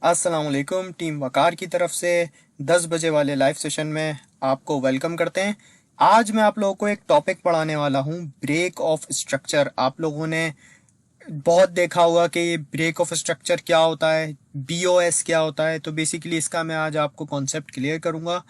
अस्सलाम वालेकुम। टीम वकार की तरफ से 10 बजे वाले लाइव सेशन में आपको वेलकम करते हैं। आज मैं आप लोगों को एक टॉपिक पढ़ाने वाला हूं, ब्रेक ऑफ स्ट्रक्चर। आप लोगों ने बहुत देखा होगा कि ये ब्रेक ऑफ स्ट्रक्चर क्या होता है, बीओएस क्या होता है। तो बेसिकली इसका मैं आज आपको कॉन्सेप्ट क्लियर करूंगा।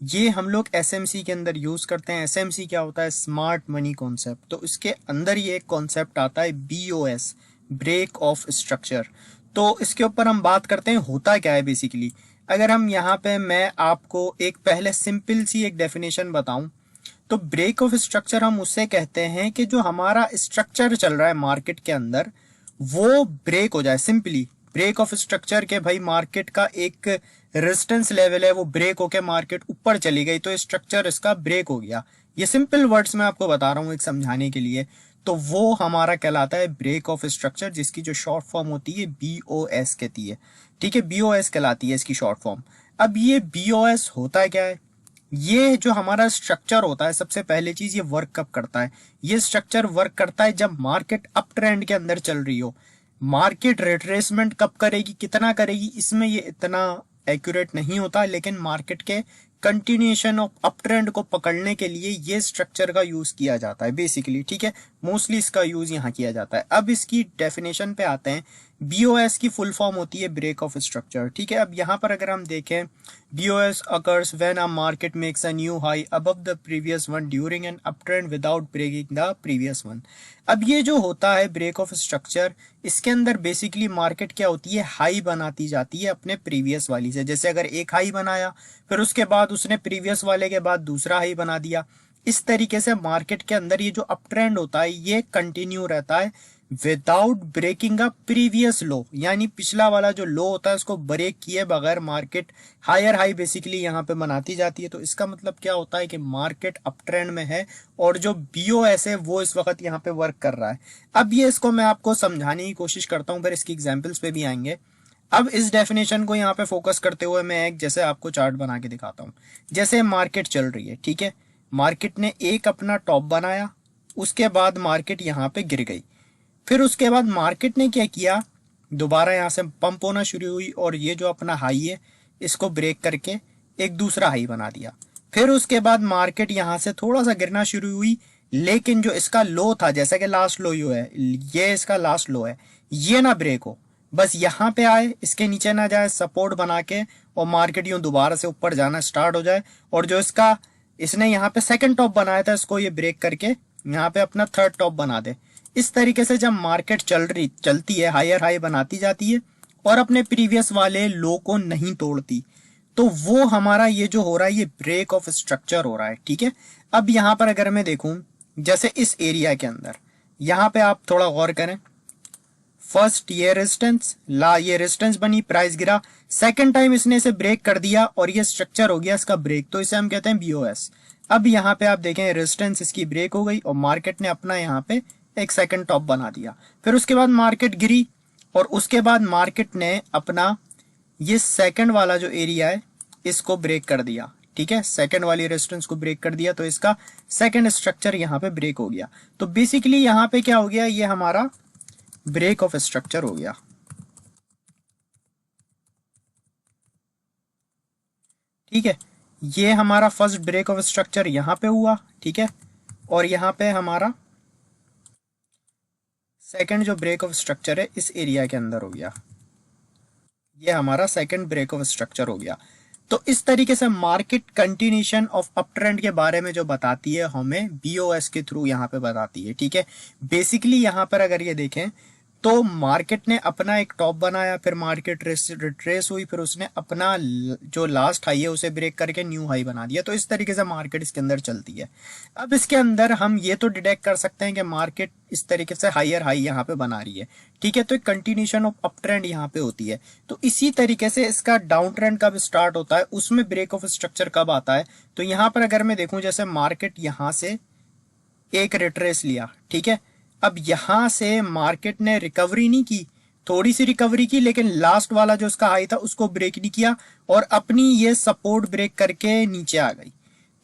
ये हम लोग एसएमसी के अंदर यूज करते हैं। एसएमसी क्या होता है? Smart money concept. तो इसके अंदर ये एक कॉन्सेप्ट आता है बीओएस, ब्रेक ऑफ स्ट्रक्चर। तो इसके ऊपर हम बात करते हैं होता क्या है बेसिकली। अगर हम यहाँ पे मैं आपको एक पहले सिंपल सी एक डेफिनेशन बताऊं तो ब्रेक ऑफ स्ट्रक्चर हम उससे कहते हैं कि जो हमारा स्ट्रक्चर चल रहा है मार्केट के अंदर वो ब्रेक हो जाए। सिंपली ब्रेक ऑफ स्ट्रक्चर के भाई मार्केट का एक रेजिस्टेंस लेवल है, वो ब्रेक होके मार्केट ऊपर चली गई तो स्ट्रक्चर इसका ब्रेक हो गया। ये सिंपल वर्ड्स में आपको बता रहा हूँ एक समझाने के लिए। तो वो हमारा कहलाता है ब्रेक ऑफ स्ट्रक्चर, जिसकी जो शॉर्ट फॉर्म होती है बीओएस कहती है। ठीक है, बीओएस कहलाती है इसकी शॉर्ट फॉर्म। अब ये बीओएस होता है क्या है? ये जो हमारा स्ट्रक्चर होता है, सबसे पहले चीज ये वर्क कब करता है? ये स्ट्रक्चर वर्क करता है जब मार्केट अप ट्रेंड के अंदर चल रही हो। मार्केट रिट्रेसमेंट कब करेगी, कितना करेगी, इसमें ये इतना एक्यूरेट नहीं होता, लेकिन मार्केट के कंटिन्यूएशन ऑफ अप ट्रेंड को पकड़ने के लिए ये स्ट्रक्चर का यूज किया जाता है बेसिकली। ठीक है, मोस्टली इसका यूज यहाँ किया जाता है। अब इसकी डेफिनेशन पे आते हैं। बीओएस की फुल फॉर्म होती है ब्रेक ऑफ स्ट्रक्चर। ठीक है, अब यहाँ पर अगर हम देखें, BOS occurs when a market makes a new high above the previous one during an up trend without breaking the previous one. अब ये जो होता है ब्रेक ऑफ स्ट्रक्चर, इसके अंदर बेसिकली मार्केट क्या होती है, हाई बनाती जाती है अपने प्रीवियस वाली से। जैसे अगर एक हाई बनाया, फिर उसके बाद उसने प्रीवियस वाले के बाद दूसरा हाई बना दिया। इस तरीके से मार्केट के अंदर ये जो अप ट्रेंड होता है ये कंटिन्यू रहता है without breaking a previous low, यानी पिछला वाला जो लो होता है उसको ब्रेक किए बगैर मार्केट हायर हाई बेसिकली यहाँ पे बनाती जाती है। तो इसका मतलब क्या होता है कि मार्केट अप ट्रेंड में है और जो बीओएस है वो इस वक्त यहाँ पे वर्क कर रहा है। अब ये इसको मैं आपको समझाने की कोशिश करता हूँ, फिर इसकी एग्जाम्पल्स पे भी आएंगे। अब इस डेफिनेशन को यहाँ पे फोकस करते हुए मैं एक जैसे आपको चार्ट बना के दिखाता हूँ। जैसे मार्केट चल रही है, ठीक है, मार्केट ने एक अपना टॉप बनाया, उसके बाद मार्केट यहाँ पे गिर गई। फिर उसके बाद मार्केट ने क्या किया, दोबारा यहाँ से पंप होना शुरू हुई और ये जो अपना हाई है इसको ब्रेक करके एक दूसरा हाई बना दिया। फिर उसके बाद मार्केट यहाँ से थोड़ा सा गिरना शुरू हुई, लेकिन जो इसका लो था, जैसा कि लास्ट लो यो है, ये इसका लास्ट लो है, ये ना ब्रेक हो, बस यहाँ पे आए, इसके नीचे ना जाए, सपोर्ट बना के और मार्केट यूं दोबारा से ऊपर जाना स्टार्ट हो जाए। और जो इसका इसने यहाँ पे सेकंड टॉप बनाया था इसको ये ब्रेक करके यहाँ पे अपना थर्ड टॉप बना दे। इस तरीके से जब मार्केट चलती है, हायर हाई बनाती जाती है और अपने प्रीवियस वाले लो को नहीं तोड़ती, तो वो हमारा ये जो हो रहा है ये ब्रेक ऑफ स्ट्रक्चर हो रहा है। ठीक है, अब यहाँ पर अगर मैं देखूं, जैसे इस एरिया के अंदर यहाँ पे आप थोड़ा गौर करें, फर्स्ट ये रेजिस्टेंस, ये रेजिस्टेंस बनी, प्राइस गिरा, सेकंड टाइम इसने इसे ब्रेक कर दिया और ये स्ट्रक्चर हो गया इसका ब्रेक, तो इसे हम कहते हैं बीओएस। अब यहाँ पे आप देखें रेजिस्टेंस इसकी ब्रेक हो गई और मार्केट ने अपना यहाँ पे एक सेकंड टॉप बना दिया। फिर उसके बाद मार्केट गिरी और उसके बाद मार्केट ने अपना ये सेकंड वाला जो एरिया है इसको ब्रेक कर दिया। ठीक है, सेकंड वाली रेजिस्टेंस को ब्रेक कर दिया तो इसका सेकंड स्ट्रक्चर यहाँ पे ब्रेक हो गया। तो बेसिकली यहाँ पे क्या हो गया, ये हमारा ब्रेक ऑफ स्ट्रक्चर हो गया। ठीक है, ये हमारा फर्स्ट ब्रेक ऑफ स्ट्रक्चर यहाँ पे हुआ। ठीक है, और यहाँ पे हमारा सेकंड जो ब्रेक ऑफ स्ट्रक्चर है इस एरिया के अंदर हो गया, ये हमारा सेकंड ब्रेक ऑफ स्ट्रक्चर हो गया। तो इस तरीके से market continuation of up trend के बारे में जो बताती है हमें बीओएस के थ्रू यहाँ पे बताती है। ठीक है, बेसिकली यहाँ पर अगर ये देखें तो मार्केट ने अपना एक टॉप बनाया, फिर मार्केट रिट्रेस हुई, फिर उसने अपना जो लास्ट हाई है उसे ब्रेक करके न्यू हाई बना दिया। तो इस तरीके से मार्केट इसके अंदर चलती है। अब इसके अंदर हम ये तो डिटेक्ट कर सकते हैं कि मार्केट इस तरीके से हायर हाई यहाँ पे बना रही है। ठीक है, तो एक कंटिन्यूशन ऑफ अप ट्रेंड यहाँ पे होती है। तो इसी तरीके से इसका डाउन ट्रेंड कब स्टार्ट होता है, उसमें ब्रेक ऑफ स्ट्रक्चर कब आता है। तो यहाँ पर अगर मैं देखूं, जैसे मार्केट यहाँ से एक रिट्रेस लिया, ठीक है, अब यहां से मार्केट ने रिकवरी नहीं की, थोड़ी सी रिकवरी की, लेकिन लास्ट वाला जो उसका हाई था उसको ब्रेक नहीं किया और अपनी ये सपोर्ट ब्रेक करके नीचे आ गई।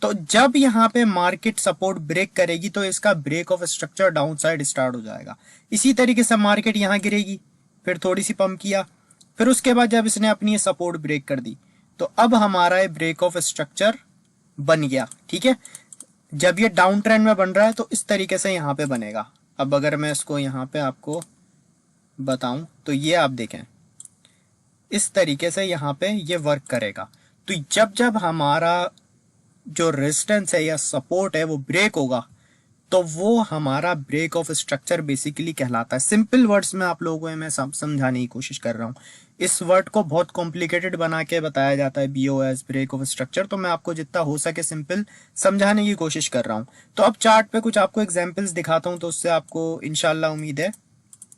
तो जब यहाँ पे मार्केट सपोर्ट ब्रेक करेगी तो इसका break of structure down side start हो जाएगा। इसी तरीके से मार्केट यहाँ गिरेगी, फिर थोड़ी सी पंप किया, फिर उसके बाद जब इसने अपनी ये सपोर्ट ब्रेक कर दी तो अब हमारा ये ब्रेक ऑफ स्ट्रक्चर बन गया। ठीक है, जब ये डाउन ट्रेंड में बन रहा है तो इस तरीके से यहाँ पे बनेगा। अब अगर मैं इसको यहाँ पे आपको बताऊं तो ये आप देखें इस तरीके से यहाँ पे ये वर्क करेगा। तो जब जब हमारा जो रेजिस्टेंस है या सपोर्ट है वो ब्रेक होगा तो वो हमारा ब्रेक ऑफ स्ट्रक्चर बेसिकली कहलाता है। सिंपल वर्ड्स में आप लोगों को मैं समझाने की कोशिश कर रहा हूँ। इस वर्ड को बहुत कॉम्प्लिकेटेड बना के बताया जाता है बीओएस, ब्रेक ऑफ स्ट्रक्चर, तो मैं आपको जितना हो सके सिंपल समझाने की कोशिश कर रहा हूँ। तो अब चार्ट पे कुछ आपको एग्जाम्पल्स दिखाता हूँ तो उससे आपको इंशाल्लाह उम्मीद है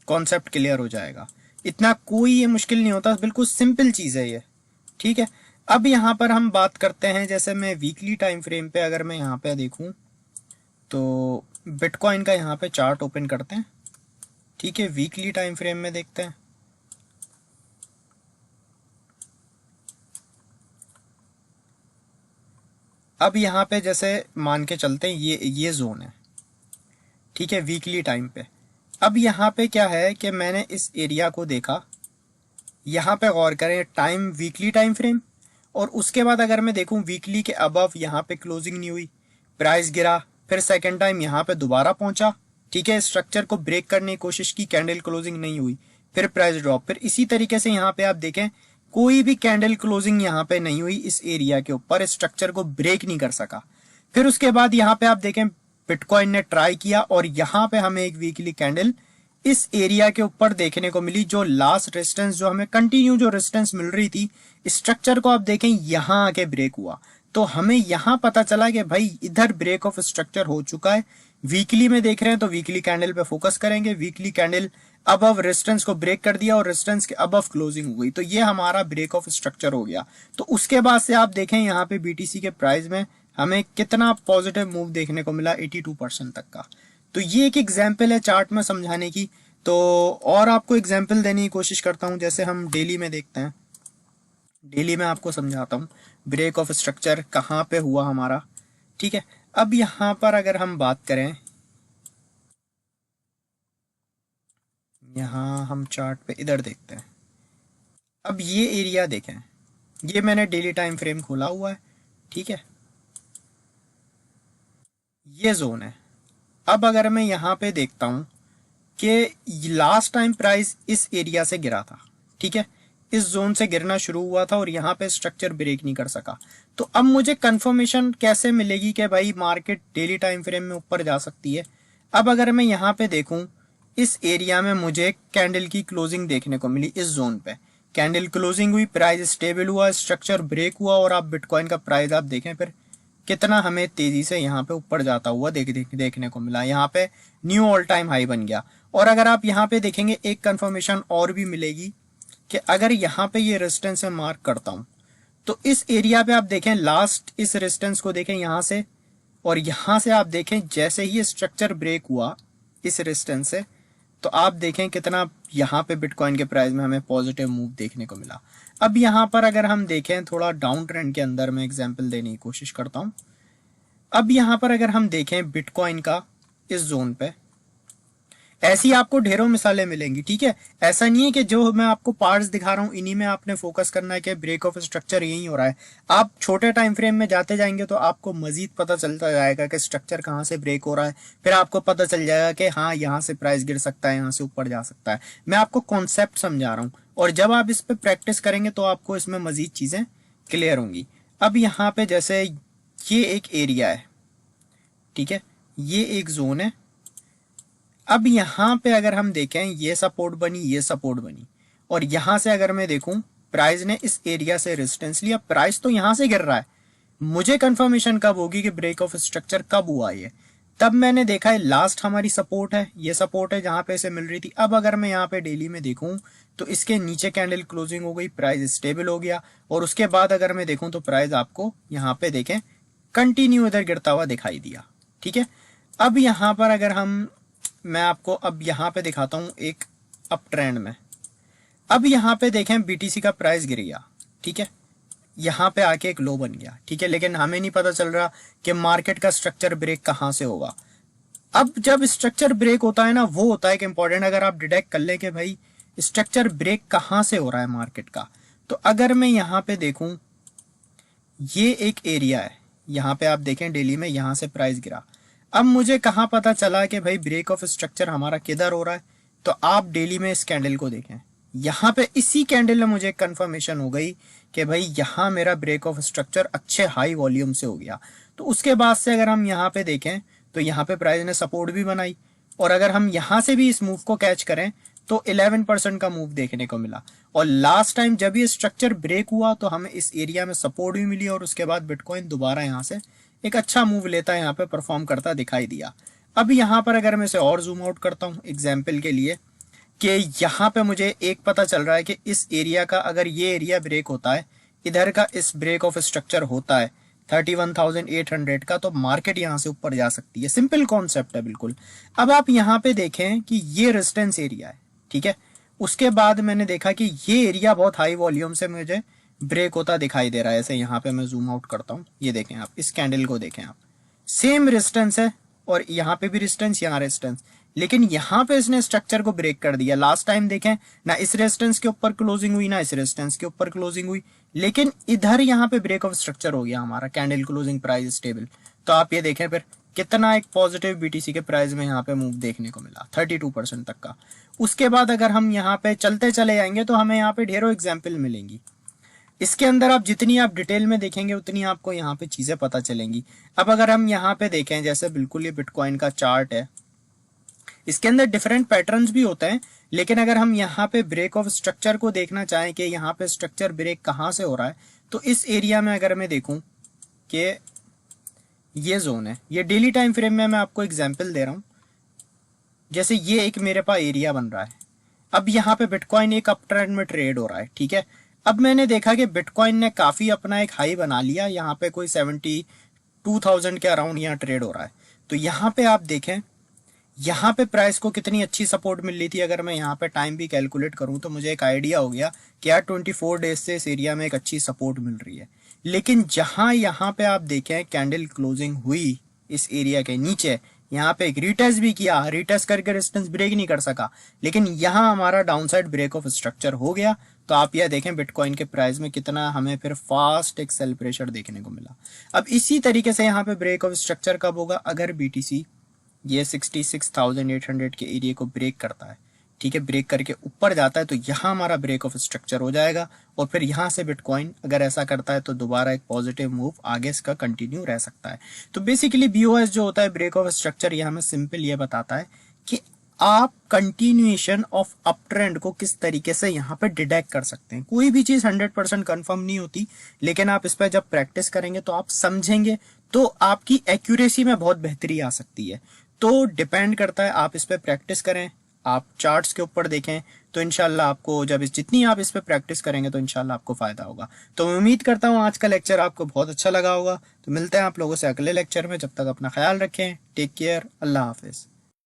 कॉन्सेप्ट क्लियर हो जाएगा। इतना कोई ये मुश्किल नहीं होता, बिल्कुल सिंपल चीज है ये। ठीक है, अब यहाँ पर हम बात करते हैं, जैसे मैं वीकली टाइम फ्रेम पे अगर मैं यहाँ पे देखूं तो बिटकॉइन का यहाँ पे चार्ट ओपन करते हैं। ठीक है, वीकली टाइम फ्रेम में देखते हैं। अब यहाँ पे जैसे मान के चलते हैं ये जोन है। ठीक है, वीकली टाइम पे अब यहाँ पे क्या है कि मैंने इस एरिया को देखा। यहाँ पे गौर करें, टाइम वीकली टाइम फ्रेम, और उसके बाद अगर मैं देखूं वीकली के अबव यहाँ पे क्लोजिंग नहीं हुई, प्राइस गिरा, फिर सेकंड टाइम यहाँ पे दोबारा पहुंचा। ठीक है, स्ट्रक्चर को ब्रेक करने की कोशिश की, कैंडल क्लोजिंग नहीं हुई, फिर प्राइस ड्रॉप। फिर इसी तरीके से यहाँ पे आप देखें कोई भी कैंडल क्लोजिंग यहाँ पे नहीं हुई इस एरिया के ऊपर, स्ट्रक्चर को ब्रेक नहीं कर सका। फिर उसके बाद यहाँ पे आप देखें बिटकॉइन ने ट्राई किया और यहाँ पे हमें एक वीकली कैंडल इस एरिया के ऊपर देखने को मिली, जो लास्ट रेजिस्टेंस जो हमें कंटिन्यू जो रेजिस्टेंस मिल रही थी, स्ट्रक्चर को आप देखें यहाँ आके ब्रेक हुआ। तो हमें यहाँ पता चला कि भाई इधर ब्रेक ऑफ स्ट्रक्चर हो चुका है। वीकली में देख रहे हैं तो वीकली कैंडल पे फोकस करेंगे। वीकली कैंडल अबव रेजिस्टेंस को ब्रेक कर दिया और रेजिस्टेंस के अबव क्लोजिंग हो गई, तो ये हमारा ब्रेक ऑफ स्ट्रक्चर हो गया। तो उसके बाद से आप देखें यहाँ पे बीटीसी के प्राइस में हमें कितना पॉजिटिव मूव देखने को मिला, 82% तक का। तो ये एक एग्जाम्पल है चार्ट में समझाने की। तो और आपको एग्जाम्पल देने की कोशिश करता हूं, जैसे हम डेली में देखते हैं। डेली में आपको समझाता हूं ब्रेक ऑफ स्ट्रक्चर कहां पे हुआ हमारा। ठीक है, अब यहां पर अगर हम बात करें, यहां हम चार्ट पे इधर देखते हैं। अब ये एरिया देखें, ये मैंने डेली टाइम फ्रेम खोला हुआ है। ठीक है, ये जोन है। अब अगर मैं यहां पे देखता हूं कि लास्ट टाइम प्राइस इस एरिया से गिरा था। ठीक है, इस जोन से गिरना शुरू हुआ था और यहाँ पे स्ट्रक्चर ब्रेक नहीं कर सका। तो अब मुझे कंफर्मेशन कैसे मिलेगी कि भाई मार्केट डेली टाइम फ्रेम में ऊपर जा सकती है। अब अगर मैं यहाँ पे देखूं, इस एरिया में मुझे कैंडल की क्लोजिंग देखने को मिली। इस जोन पे कैंडल क्लोजिंग हुई, प्राइस स्टेबल हुआ, स्ट्रक्चर ब्रेक हुआ, और आप बिटकॉइन का प्राइस आप देखें फिर कितना हमें तेजी से यहाँ पे ऊपर जाता हुआ देखने को मिला। यहाँ पे न्यू ऑल टाइम हाई बन गया। और अगर आप यहाँ पे देखेंगे एक कंफर्मेशन और भी मिलेगी कि अगर यहाँ पे ये रेजिस्टेंस में मार्क करता हूं तो इस एरिया पे आप देखें, लास्ट इस रेजिस्टेंस को देखें यहाँ से, और यहाँ से आप देखें जैसे ही स्ट्रक्चर ब्रेक हुआ इस रेजिस्टेंस से, तो आप देखें कितना यहाँ पे बिटकॉइन के प्राइस में हमें पॉजिटिव मूव देखने को मिला। अब यहाँ पर अगर हम देखें थोड़ा डाउन ट्रेंड के अंदर में एग्जाम्पल देने की कोशिश करता हूं। अब यहाँ पर अगर हम देखें बिटकॉइन का इस जोन पे, ऐसी आपको ढेरों मिसालें मिलेंगी। ठीक है, ऐसा नहीं है कि जो मैं आपको पार्ट्स दिखा रहा हूं इन्हीं में आपने फोकस करना है कि ब्रेक ऑफ स्ट्रक्चर यही हो रहा है। आप छोटे टाइम फ्रेम में जाते जाएंगे तो आपको मजीद पता चलता जाएगा कि स्ट्रक्चर कहाँ से ब्रेक हो रहा है। फिर आपको पता चल जाएगा कि हाँ यहाँ से प्राइस गिर सकता है, यहाँ से ऊपर जा सकता है। मैं आपको कॉन्सेप्ट समझा रहा हूँ, और जब आप इस पर प्रैक्टिस करेंगे तो आपको इसमें मजीद चीजें क्लियर होंगी। अब यहाँ पे जैसे ये एक एरिया है, ठीक है, ये एक जोन है। अब यहाँ पे अगर हम देखें, ये सपोर्ट बनी, ये सपोर्ट बनी, और यहां से अगर मैं देखूं प्राइस ने इस एरिया से रेजिस्टेंस लिया, प्राइस तो यहां से गिर रहा है। मुझे कंफर्मेशन कब होगी कि ब्रेक ऑफ स्ट्रक्चर कब हुआ ये, तब मैंने देखा है लास्ट हमारी सपोर्ट है, ये सपोर्ट है जहां पे इसे मिल रही थी। अब अगर मैं यहाँ पे डेली में देखूं तो इसके नीचे कैंडल क्लोजिंग हो गई, प्राइस स्टेबल हो गया, और उसके बाद अगर मैं देखूं तो प्राइस आपको यहाँ पे देखें कंटिन्यू इधर गिरता हुआ दिखाई दिया। ठीक है, अब यहाँ पर अगर मैं आपको अब यहाँ पे दिखाता हूँ एक अप ट्रेंड में। अब यहाँ पे देखें बीटीसी का प्राइस गिर गया। ठीक है, यहाँ पे आके एक लो बन गया। ठीक है, लेकिन हमें नहीं पता चल रहा कि मार्केट का स्ट्रक्चर ब्रेक कहाँ से होगा। अब जब स्ट्रक्चर ब्रेक होता है ना, वो होता है कि इंपॉर्टेंट, अगर आप डिटेक्ट कर लें कि भाई स्ट्रक्चर ब्रेक कहाँ से हो रहा है मार्केट का। तो अगर मैं यहाँ पे देखूं, ये एक एरिया है, यहाँ पे आप देखें डेली में यहाँ से प्राइस गिरा। अब मुझे कहाँ पता चला कि भाई ब्रेक ऑफ स्ट्रक्चर हमारा किधर हो रहा है। तो आप डेली में इस कैंडल को देखें, यहाँ पे इसी कैंडल में मुझे कंफर्मेशन हो गई कि भाई यहाँ मेरा ब्रेक ऑफ स्ट्रक्चर अच्छे हाई वॉल्यूम से हो गया। तो उसके बाद से अगर हम यहाँ पे देखें तो यहाँ पे प्राइस ने सपोर्ट भी बनाई, और अगर हम यहाँ से भी इस मूव को कैच करें तो 11% का मूव देखने को मिला। और लास्ट टाइम जब ये स्ट्रक्चर ब्रेक हुआ तो हमें इस एरिया में सपोर्ट भी मिली, और उसके बाद बिटकॉइन दोबारा यहाँ से एक अच्छा मूव लेता है, यहाँ पे परफॉर्म करता दिखाई दिया। अब यहाँ पर अगर मैं इसे और जूम आउट करता हूँ एग्जाम्पल के लिए, कि यहाँ पे मुझे एक पता चल रहा है कि इस एरिया का अगर ये एरिया ब्रेक होता है, इधर का इस ब्रेक ऑफ स्ट्रक्चर होता है 31,800 का, तो मार्केट यहाँ से ऊपर जा सकती है। सिंपल कॉन्सेप्ट है बिल्कुल। अब आप यहाँ पे देखें कि ये रेजिस्टेंस एरिया है, ठीक है। उसके बाद मैंने देखा कि ये एरिया बहुत हाई वॉल्यूम से मुझे ब्रेक होता दिखाई दे रहा है। ऐसे यहाँ पे मैं जूम आउट करता हूँ, ये देखें आप, इस कैंडल को देखें आप, सेम रेजिस्टेंस है, और यहाँ पे भी रेजिस्टेंस, यहाँ रेजिस्टेंस, लेकिन यहाँ पे इसने स्ट्रक्चर को ब्रेक कर दिया। लास्ट टाइम देखें ना इस रेजिस्टेंस के ऊपर क्लोजिंग हुई, ना इस रेजिस्टेंस के ऊपर क्लोजिंग हुई, लेकिन इधर यहाँ पे ब्रेक ऑफ स्ट्रक्चर हो गया हमारा, कैंडल क्लोजिंग प्राइस स्टेबल। तो आप ये देखें फिर कितना एक पॉजिटिव बीटीसी के प्राइस में यहाँ पे मूव देखने को मिला 32% तक का। उसके बाद अगर हम यहाँ पे चलते चले जाएंगे तो हमें यहाँ पे ढेरों एग्जाम्पल मिलेंगी। इसके अंदर आप जितनी आप डिटेल में देखेंगे उतनी आपको यहाँ पे चीजें पता चलेंगी। अब अगर हम यहाँ पे देखें, जैसे बिल्कुल ये बिटकॉइन का चार्ट है, इसके अंदर डिफरेंट पैटर्न्स भी होते हैं, लेकिन अगर हम यहाँ पे ब्रेक ऑफ स्ट्रक्चर को देखना चाहें कि यहाँ पे स्ट्रक्चर ब्रेक कहाँ से हो रहा है, तो इस एरिया में अगर मैं देखूं कि ये जोन है, ये डेली टाइम फ्रेम में मैं आपको एग्जाम्पल दे रहा हूं। जैसे ये एक मेरे पास एरिया बन रहा है, अब यहाँ पे बिटकॉइन एक अप ट्रेंड में ट्रेड हो रहा है, ठीक है। अब मैंने देखा कि बिटकॉइन ने काफी अपना एक हाई बना लिया, यहाँ पे कोई 72,000 के अराउंड यहाँ ट्रेड हो रहा है। तो यहाँ पे आप देखें, यहाँ पे प्राइस को कितनी अच्छी सपोर्ट मिल रही थी। अगर मैं यहाँ पे टाइम भी कैलकुलेट करूँ तो मुझे एक आइडिया हो गया कि यार 24 डेज से इस एरिया में एक अच्छी सपोर्ट मिल रही है। लेकिन जहां यहाँ पे आप देखें कैंडल क्लोजिंग हुई इस एरिया के नीचे, यहाँ पे एक रिटेस्ट भी किया, रिटेस्ट करके रेजिस्टेंस ब्रेक नहीं कर सका, लेकिन यहाँ हमारा डाउनसाइड ब्रेक ऑफ स्ट्रक्चर हो गया। तो आप यह देखें बिटकॉइन के प्राइस में कितना हमें फिर फास्ट एक सेल प्रेशर देखने को मिला। अब इसी तरीके से यहाँ पे ब्रेक ऑफ स्ट्रक्चर कब होगा, अगर बीटीसी ये 66,800 के एरिया को ब्रेक करता है, ठीक है, ब्रेक करके ऊपर जाता है, तो यहाँ हमारा ब्रेक ऑफ स्ट्रक्चर हो जाएगा। और फिर यहाँ से बिटकॉइन अगर ऐसा करता है तो दोबारा एक पॉजिटिव मूव आगे इसका कंटिन्यू रह सकता है। तो बेसिकली बीओएस जो होता है ब्रेक ऑफ स्ट्रक्चर, ये हमें सिंपल ये बताता है कि आप कंटिन्यूएशन ऑफ अप ट्रेंड को किस तरीके से यहाँ पे डिटेक्ट कर सकते हैं। कोई भी चीज 100% कंफर्म नहीं होती, लेकिन आप इस पर जब प्रैक्टिस करेंगे तो आप समझेंगे, तो आपकी एक्यूरेसी में बहुत बेहतरी आ सकती है। तो डिपेंड करता है, आप इस पे प्रैक्टिस करें, आप चार्ट्स के ऊपर देखें, तो इंशाल्लाह आपको जब जितनी आप इस पे प्रैक्टिस करेंगे तो इंशाल्लाह आपको फायदा होगा। तो मैं उम्मीद करता हूँ आज का लेक्चर आपको बहुत अच्छा लगा होगा। तो मिलते हैं आप लोगों से अगले लेक्चर में, जब तक अपना ख्याल रखें, टेक केयर, अल्लाह हाफिज।